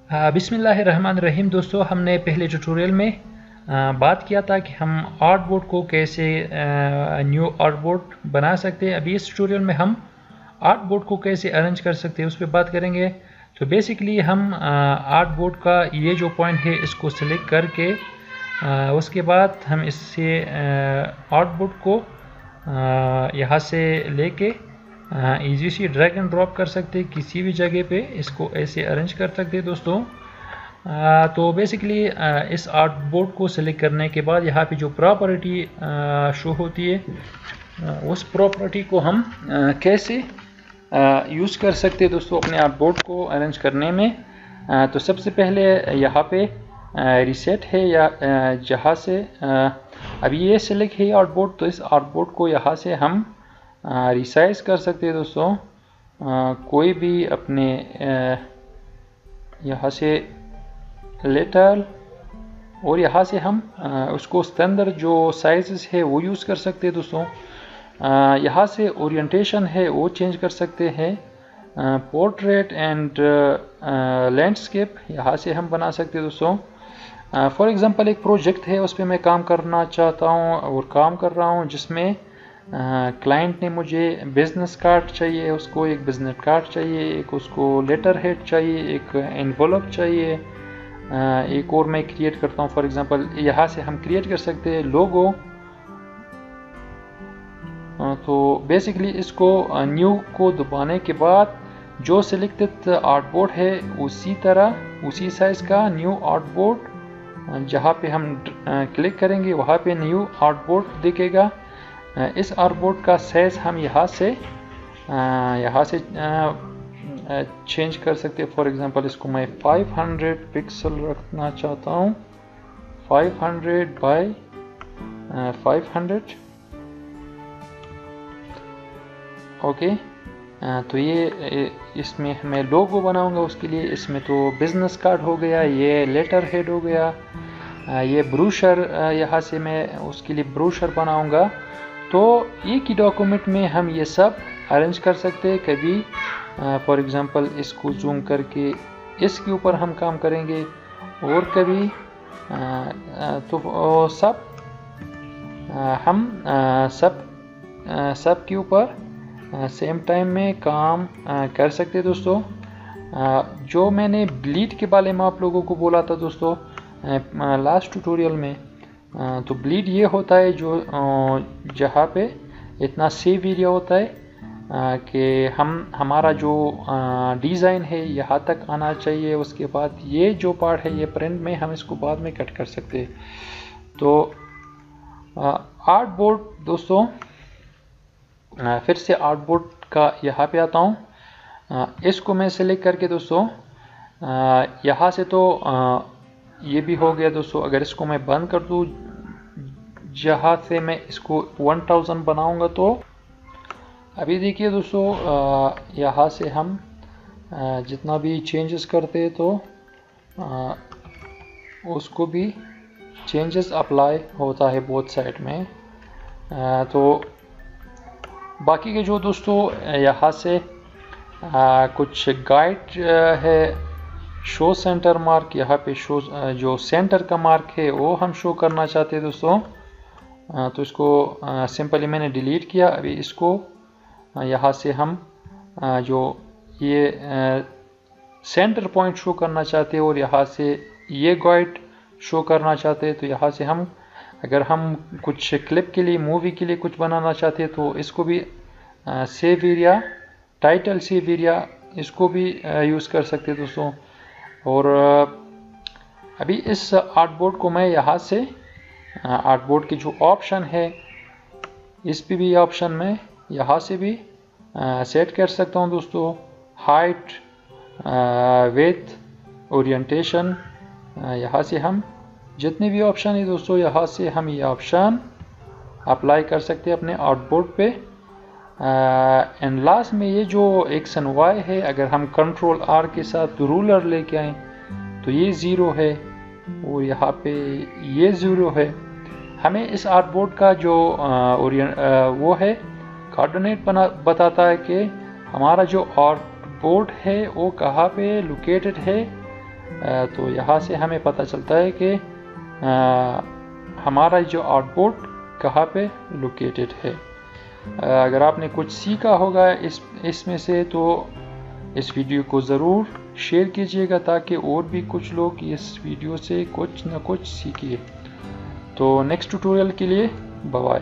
बिस्मिल्लाहिर्रहमानिर्रहीम। दोस्तों, हमने पहले ट्यूटोरियल में बात किया था कि हम आर्टबोर्ड को कैसे न्यू आर्टबोर्ड बना सकते हैं। अभी इस ट्यूटोरियल में हम आर्टबोर्ड को कैसे अरेंज कर सकते हैं उस पर बात करेंगे। तो बेसिकली हम आर्टबोर्ड का ये जो पॉइंट है इसको सिलेक्ट करके उसके बाद हम इससे आर्टबोर्ड को यहाँ से लेके इजी सी ड्रैग एंड ड्रॉप कर सकते हैं किसी भी जगह पे, इसको ऐसे अरेंज कर सकते हैं दोस्तों। तो बेसिकली इस आर्टबोर्ड को सिलेक्ट करने के बाद यहाँ पे जो प्रॉपर्टी शो होती है उस प्रॉपर्टी को हम कैसे यूज़ कर सकते हैं दोस्तों अपने आर्टबोर्ड को अरेंज करने में। तो सबसे पहले यहाँ पे रिसेट है या जहाँ से अभी ये सिलेक्ट है आर्टबोर्ड, तो इस आर्टबोर्ड को यहाँ से हम रिसाइज कर सकते हैं दोस्तों। कोई भी अपने यहाँ से लेटर और यहाँ से हम उसको उसके अंदर जो साइजेस है वो यूज़ कर सकते हैं दोस्तों। यहाँ से ओरिएंटेशन है वो चेंज कर सकते हैं। पोर्ट्रेट एंड लैंडस्केप यहाँ से हम बना सकते हैं दोस्तों। फॉर एग्जांपल एक प्रोजेक्ट है उस पर मैं काम करना चाहता हूँ और काम कर रहा हूँ, जिसमें क्लाइंट ने मुझे बिजनेस कार्ड चाहिए, उसको एक बिजनेस कार्ड चाहिए, एक उसको लेटर हेड चाहिए, एक एनवलप चाहिए, एक और मैं क्रिएट करता हूँ। फॉर एग्जांपल यहाँ से हम क्रिएट कर सकते हैं लोगो। तो बेसिकली इसको न्यू को दबाने के बाद जो सिलेक्टेड आर्टबोर्ड है उसी तरह उसी साइज का न्यू आर्टबोर्ड जहाँ पे हम क्लिक करेंगे वहाँ पे न्यू आर्टबोर्ड दिखेगा। इस आर्टबोर्ड का साइज हम यहाँ से चेंज कर सकते हैं। फॉर एग्जांपल इसको मैं 500 पिक्सल रखना चाहता हूँ, 500 बाय 500। ओके, तो ये इसमें मैं लोगो बनाऊंगा उसके लिए। इसमें तो बिजनेस कार्ड हो गया, ये लेटर हेड हो गया, ये ब्रोशर, यहाँ से मैं उसके लिए ब्रोशर बनाऊंगा। तो एक ही डॉक्यूमेंट में हम ये सब अरेंज कर सकते हैं। कभी फॉर एग्जांपल इसको जूम करके इसके ऊपर हम काम करेंगे और कभी तो सब हम सब के ऊपर सेम टाइम में काम कर सकते हैं दोस्तों। जो मैंने ब्लीड के बारे में आप लोगों को बोला था दोस्तों लास्ट ट्यूटोरियल में, तो ब्लीड ये होता है जो जहाँ पे इतना सेव एरिया होता है कि हमारा जो डिज़ाइन है यहाँ तक आना चाहिए। उसके बाद ये जो पार्ट है ये प्रिंट में हम इसको बाद में कट कर सकते हैं। तो आर्टबोर्ड दोस्तों, फिर से आर्टबोर्ड का यहाँ पे आता हूँ। इसको मैं सिलेक्ट करके दोस्तों यहाँ से तो ये भी हो गया दोस्तों। अगर इसको मैं बंद कर दूँ, जहाँ से मैं इसको 1000 बनाऊंगा, तो अभी देखिए दोस्तों यहाँ से हम जितना भी चेंजेस करते हैं तो उसको भी चेंजेस अप्लाई होता है बोथ साइड में। तो बाकी के जो दोस्तों यहाँ से कुछ गाइड है, शो सेंटर मार्क, यहाँ पे शो जो सेंटर का मार्क है वो हम शो करना चाहते हैं दोस्तों। तो इसको सिंपली मैंने डिलीट किया। अभी इसको यहाँ से हम जो ये सेंटर पॉइंट शो करना चाहते हैं और यहाँ से ये गाइड शो करना चाहते हैं। तो यहाँ से हम अगर हम कुछ क्लिप के लिए, मूवी के लिए कुछ बनाना चाहते हैं तो इसको भी save area, title save area, इसको भी यूज़ कर सकते हैं दोस्तों। और अभी इस आर्टबोर्ड को मैं यहाँ से आर्टबोर्ड की जो ऑप्शन है इस पे भी ऑप्शन में यहाँ से भी सेट कर सकता हूँ दोस्तों। हाइट, विड्थ, ओरिएंटेशन, यहाँ से हम जितने भी ऑप्शन है दोस्तों यहाँ से हम ये ऑप्शन अप्लाई कर सकते हैं अपने आर्टबोर्ड पे। एंड लास्ट में ये जो एक्स एंड वाई है, अगर हम कंट्रोल आर के साथ रूलर लेके आए तो ये 0 है और यहाँ पे ये 0 है। हमें इस आर्टबोर्ड का जो वो है कोऑर्डिनेट बताता है कि हमारा जो आर्टबोर्ड है वो कहाँ पे लोकेटेड है तो यहाँ से हमें पता चलता है कि हमारा जो आर्टबोर्ड कहाँ पे लोकेटेड है। अगर आपने कुछ सीखा होगा इसमें से तो इस वीडियो को ज़रूर शेयर कीजिएगा ताकि और भी कुछ लोग इस वीडियो से कुछ न कुछ सीखें। तो नेक्स्ट ट्यूटोरियल के लिए बाय बाय।